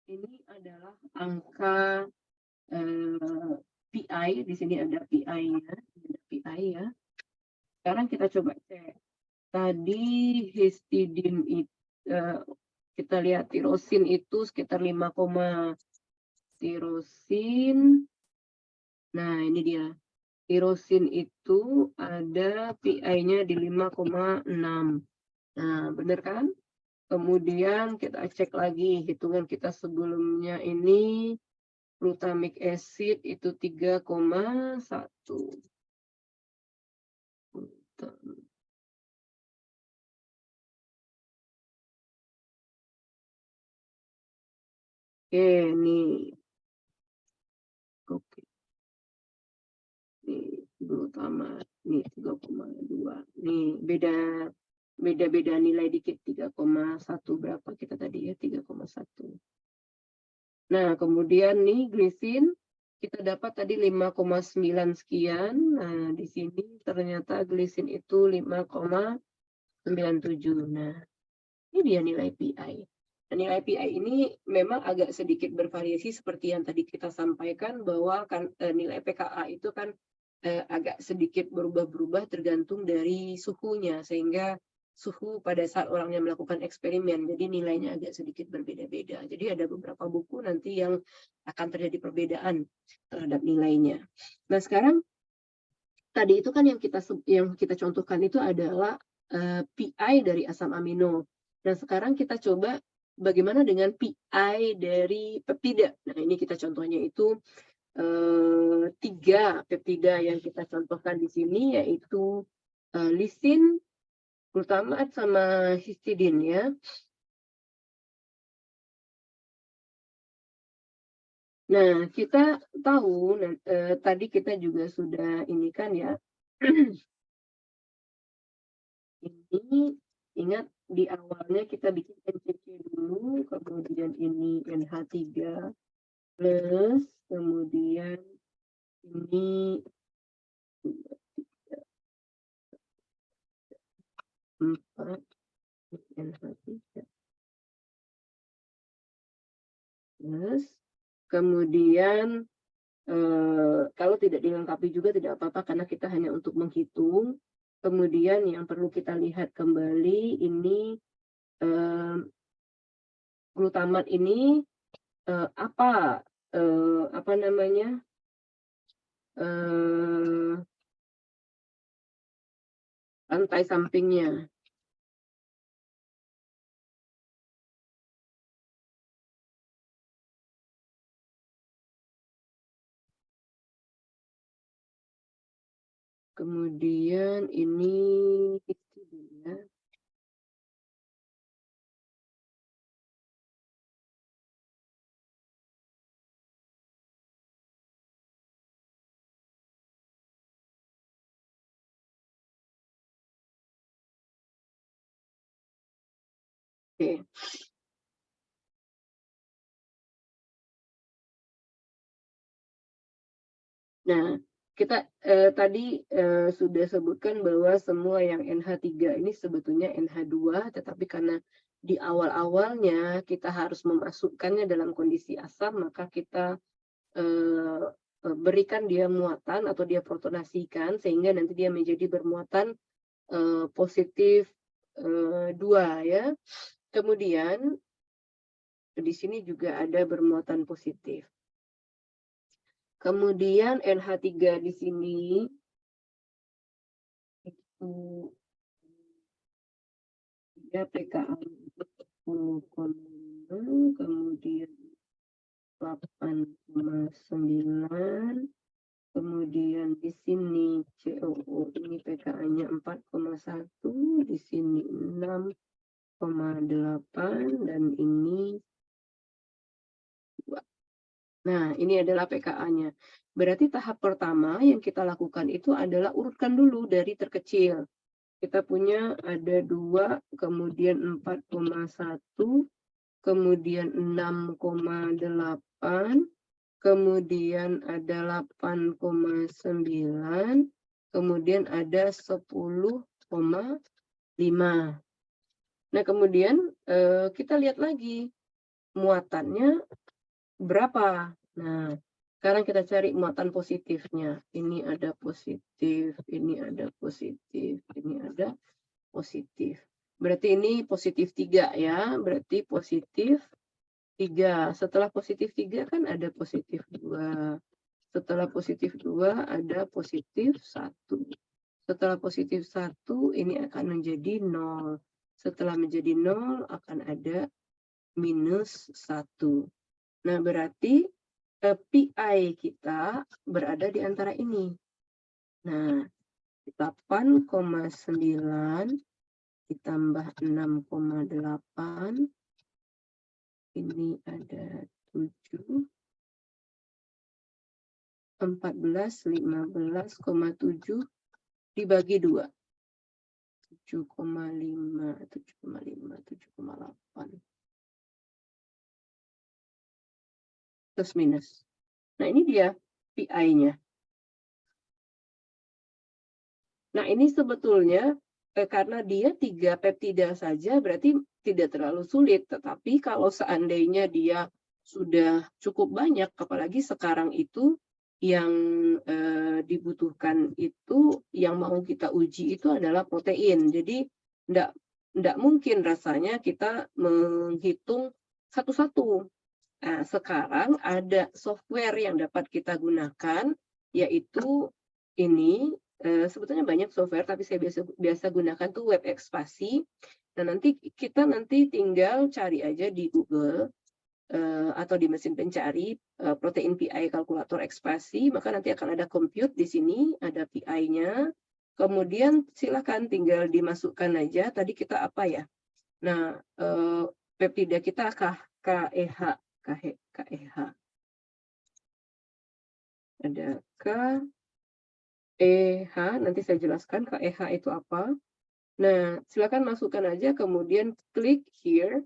Ini adalah angka PI. Di sini ada PI-nya, ya. Sekarang kita coba cek. Tadi histidin itu kita lihat tirosin itu sekitar 5, tirosin. Nah, ini dia. Tirosin itu ada PI-nya di 5,6. Nah, benar kan? Kemudian kita cek lagi hitungan kita sebelumnya ini glutamic acid itu 3,1. Oke, nih. Oke. Nih, glutamat. Nih, 3,2. Nih, beda nilai dikit, 3,1 berapa kita tadi ya, 3,1. Nah, kemudian nih glisin kita dapat tadi 5,9 sekian. Nah, di sini ternyata glisin itu 5,97. Nah, ini dia nilai PI. Nah, nilai PI ini memang agak sedikit bervariasi seperti yang tadi kita sampaikan bahwa kan nilai pKa itu kan agak sedikit berubah-berubah tergantung dari suhunya, sehingga suhu pada saat orangnya melakukan eksperimen, jadi nilainya agak sedikit berbeda-beda. Jadi ada beberapa buku nanti yang akan terjadi perbedaan terhadap nilainya. Nah, sekarang tadi itu kan yang kita contohkan itu adalah PI dari asam amino. Nah, sekarang kita coba bagaimana dengan PI dari peptida. Nah, ini kita contohnya itu 3 peptida yang kita contohkan di sini, yaitu lisin, glutamat, sama histidin ya. Nah, kita tahu tadi kita juga sudah ini kan ya. Ini ingat di awalnya kita bikin NCC dulu, kemudian ini NH3 plus, kemudian ini 4 NH3 plus, kemudian kalau tidak dilengkapi juga tidak apa-apa karena kita hanya untuk menghitung. Kemudian yang perlu kita lihat kembali ini glutamat ini apa namanya rantai sampingnya. Kemudian ini ya. Oke. Nah, kita tadi sudah sebutkan bahwa semua yang NH3 ini sebetulnya NH2, tetapi karena di awal-awalnya kita harus memasukkannya dalam kondisi asam, maka kita berikan dia muatan atau dia protonasikan sehingga nanti dia menjadi bermuatan positif 2 ya. Kemudian di sini juga ada bermuatan positif. Kemudian NH3 di sini itu dia pKa 10,5, kemudian 8,9, kemudian di sini COO ini pKa-nya 4,1, di sini 6,8, dan ini Nah, ini adalah PKA-nya. Berarti tahap pertama yang kita lakukan itu adalah urutkan dulu dari terkecil. Kita punya ada 2, kemudian 4,1, kemudian 6,8, kemudian ada 8,9, kemudian ada 10,5. Nah, kemudian kita lihat lagi muatannya berapa. Nah, sekarang kita cari muatan positifnya. Ini ada positif, ini ada positif, ini ada positif. Berarti ini positif 3 ya, berarti positif 3. Setelah positif 3 kan ada positif 2. Setelah positif 2 ada positif 1. Setelah positif 1 ini akan menjadi 0. Setelah menjadi 0 akan ada minus 1. Nah, berarti PI kita berada di antara ini. Nah, 8,9 ditambah 6,8, ini ada 7, 14, 15,7 dibagi 2. 7,5, 7,5, 7,8. Plus minus. Nah, ini dia PI-nya. Nah, ini sebetulnya karena dia 3 peptida saja berarti tidak terlalu sulit. Tetapi kalau seandainya dia sudah cukup banyak, apalagi sekarang itu yang dibutuhkan itu, yang mau kita uji itu adalah protein. Jadi enggak mungkin rasanya kita menghitung satu-satu. Nah, sekarang ada software yang dapat kita gunakan, yaitu ini. Sebetulnya banyak software, tapi saya biasa gunakan tuh Web Ekspasi. Nah, kita tinggal cari aja di Google atau di mesin pencari protein PI kalkulator ekspasi, maka nanti akan ada compute di sini, ada PI-nya. Kemudian silakan tinggal dimasukkan aja. Tadi kita apa ya? Nah, peptida kita KEH. Ada KEH, nanti saya jelaskan KEH itu apa. Nah, silakan masukkan aja, kemudian klik here,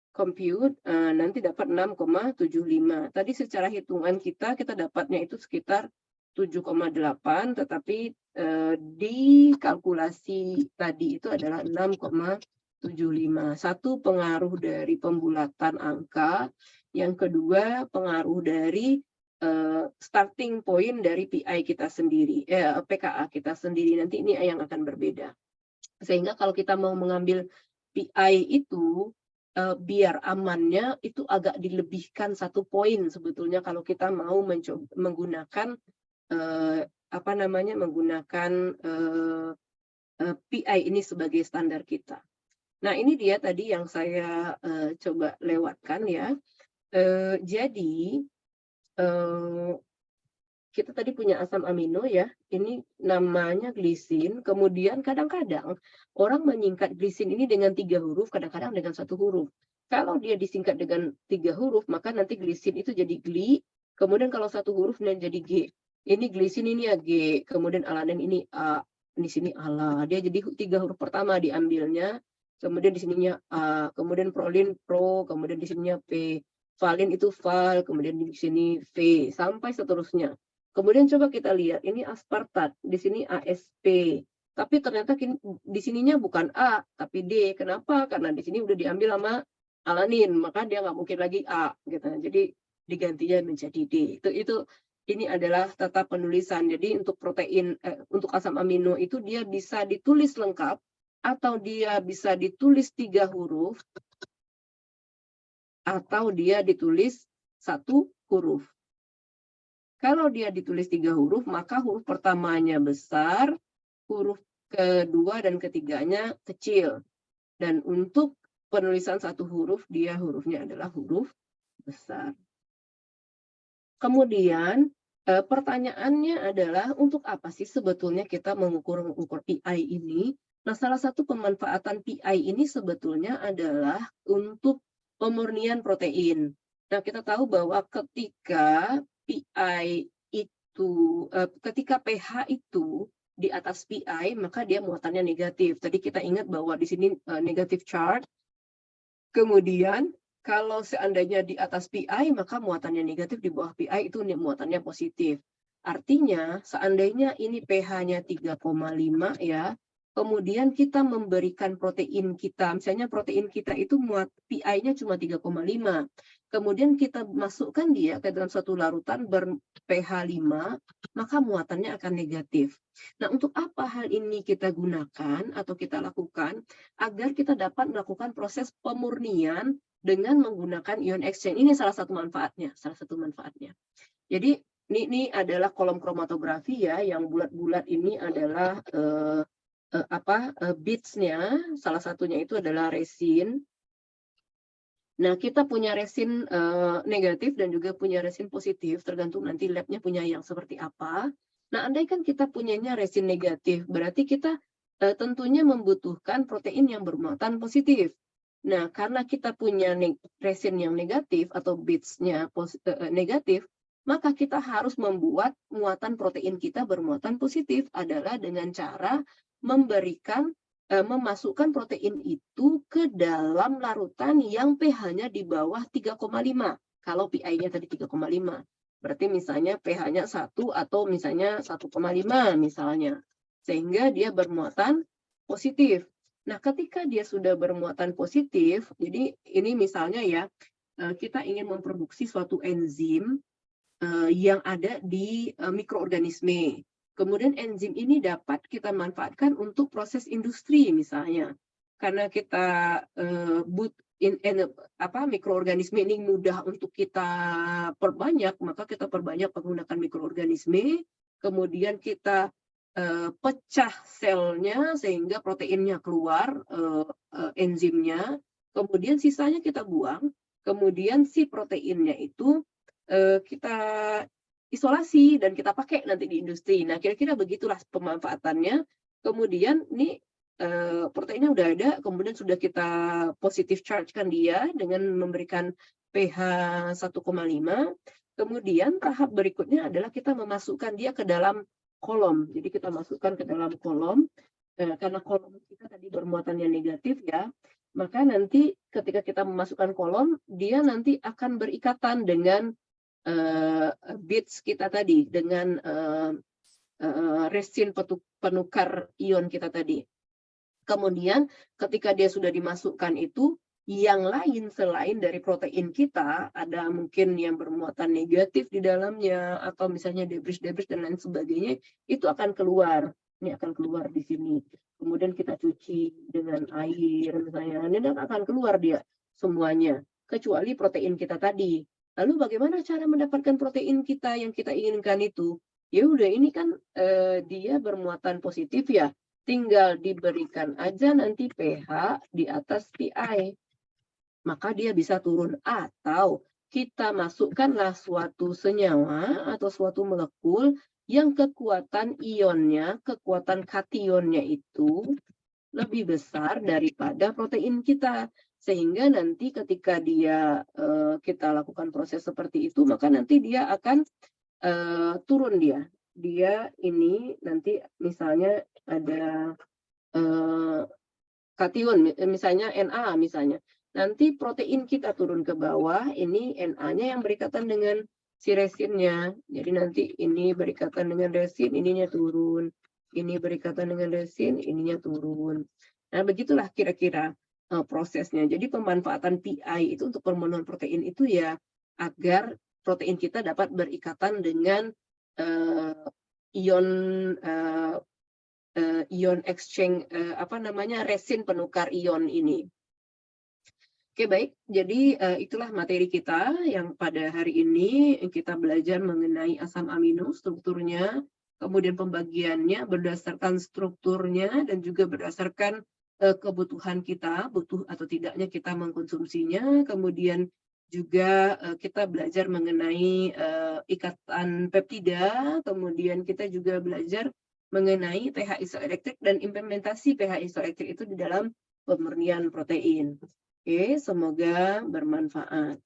compute, nanti dapat 6,75. Tadi secara hitungan kita dapatnya itu sekitar 7,8, tetapi di kalkulasi tadi itu adalah 6,75. Satu, pengaruh dari pembulatan angka. Yang kedua, pengaruh dari starting point dari PI kita sendiri, PKA kita sendiri. Nanti ini yang akan berbeda. Sehingga kalau kita mau mengambil PI itu, biar amannya itu agak dilebihkan 1 poin sebetulnya kalau kita mau menggunakan menggunakan PI ini sebagai standar kita. Nah, ini dia tadi yang saya coba lewatkan ya. Jadi kita tadi punya asam amino ya, ini namanya glisin, kemudian kadang-kadang orang menyingkat glisin ini dengan 3 huruf, kadang-kadang dengan 1 huruf. Kalau dia disingkat dengan 3 huruf, maka nanti glisin itu jadi gli, kemudian kalau 1 huruf dan jadi G. Ini glisin ini ya G, kemudian alanin ini A, di sini ala. Dia jadi 3 huruf pertama diambilnya, kemudian di sininya A, kemudian prolin pro, kemudian di sininya P. Valin itu val, kemudian di sini V, sampai seterusnya. Kemudian coba kita lihat, ini aspartat, di sini ASP. Tapi ternyata di sininya bukan A, tapi D. Kenapa? Karena di sini udah diambil sama alanin, maka dia nggak mungkin lagi A. Gitu. Jadi digantinya menjadi D. Ini adalah tata penulisan. Jadi untuk protein, untuk asam amino itu dia bisa ditulis lengkap, atau dia bisa ditulis 3 huruf, atau dia ditulis 1 huruf. Kalau dia ditulis 3 huruf, maka huruf pertamanya besar, huruf kedua dan ketiganya kecil. Dan untuk penulisan 1 huruf, hurufnya adalah huruf besar. Kemudian pertanyaannya adalah, untuk apa sih sebetulnya kita mengukur PI ini? Nah, salah satu pemanfaatan PI ini sebetulnya adalah untuk pemurnian protein. Nah, kita tahu bahwa ketika PI itu, ketika pH itu di atas PI, maka dia muatannya negatif. Tadi kita ingat bahwa di sini negative charge. Kemudian kalau seandainya di atas PI, maka muatannya negatif, di bawah PI itu muatannya positif. Artinya, seandainya ini pH-nya 3,5 ya, kemudian kita memberikan protein kita, misalnya protein kita itu PI-nya cuma 3,5. Kemudian kita masukkan dia ke dalam satu larutan ber-pH 5, maka muatannya akan negatif. Nah, untuk apa hal ini kita gunakan atau kita lakukan? Agar kita dapat melakukan proses pemurnian dengan menggunakan ion exchange. Ini salah satu manfaatnya, Jadi ini adalah kolom kromatografi ya, yang bulat-bulat ini adalah beads-nya. Salah satunya itu adalah resin. Nah, kita punya resin negatif dan juga punya resin positif, tergantung nanti lab-nya punya yang seperti apa. Nah, andaikan kita punyanya resin negatif, berarti kita tentunya membutuhkan protein yang bermuatan positif. Nah, karena kita punya resin yang negatif atau beads-nya negatif, maka kita harus membuat muatan protein kita bermuatan positif adalah dengan cara memberikan memasukkan protein itu ke dalam larutan yang pH-nya di bawah 3,5. Kalau PI-nya tadi 3,5. Berarti misalnya pH-nya 1 atau misalnya 1,5 misalnya. Sehingga dia bermuatan positif. Nah, ketika dia sudah bermuatan positif, jadi ini misalnya ya, kita ingin memproduksi suatu enzim yang ada di mikroorganisme. Kemudian enzim ini dapat kita manfaatkan untuk proses industri misalnya. Karena kita mikroorganisme ini mudah untuk kita perbanyak, maka kita perbanyak menggunakan mikroorganisme. Kemudian kita pecah selnya sehingga proteinnya keluar, enzimnya. Kemudian sisanya kita buang. Kemudian si proteinnya itu kita isolasi dan kita pakai nanti di industri. Nah, kira-kira begitulah pemanfaatannya. Kemudian ini proteinnya udah ada, kemudian sudah kita positive charge-kan dia dengan memberikan pH 1,5. Kemudian tahap berikutnya adalah kita memasukkan dia ke dalam kolom. Jadi kita masukkan ke dalam kolom, karena kolom kita tadi bermuatannya negatif ya, maka nanti ketika kita memasukkan kolom, dia nanti akan berikatan dengan beads kita tadi, dengan resin penukar ion kita tadi. Kemudian ketika dia sudah dimasukkan itu, yang lain selain dari protein kita, ada mungkin yang bermuatan negatif di dalamnya, atau misalnya debris-debris dan lain sebagainya, itu akan keluar. Ini akan keluar di sini. Kemudian kita cuci dengan air misalnya, ini akan keluar dia semuanya, kecuali protein kita tadi. Lalu bagaimana cara mendapatkan protein kita yang kita inginkan itu? Ya udah, ini kan dia bermuatan positif ya, tinggal diberikan aja nanti pH di atas PI. Maka dia bisa turun, atau kita masukkanlah suatu senyawa atau suatu molekul yang kekuatan ionnya, kekuatan kationnya itu lebih besar daripada protein kita. Sehingga nanti ketika dia kita lakukan proses seperti itu, maka nanti dia akan turun dia. Dia ini nanti misalnya ada kation, misalnya Na misalnya. Nanti protein kita turun ke bawah, ini Na-nya yang berikatan dengan si resinnya. Jadi nanti ini berikatan dengan resin, ininya turun. Ini berikatan dengan resin, ininya turun. Nah, begitulah kira-kira prosesnya. Jadi pemanfaatan PI itu untuk pemenuhan protein itu ya agar protein kita dapat berikatan dengan ion ion exchange, resin penukar ion ini. Oke, baik. Jadi itulah materi kita yang pada hari ini kita belajar mengenai asam amino, strukturnya, kemudian pembagiannya berdasarkan strukturnya dan juga berdasarkan kebutuhan kita, butuh atau tidaknya kita mengkonsumsinya. Kemudian juga kita belajar mengenai ikatan peptida, kemudian kita juga belajar mengenai pH isoelektrik dan implementasi pH isoelektrik itu di dalam pemurnian protein. Oke, semoga bermanfaat.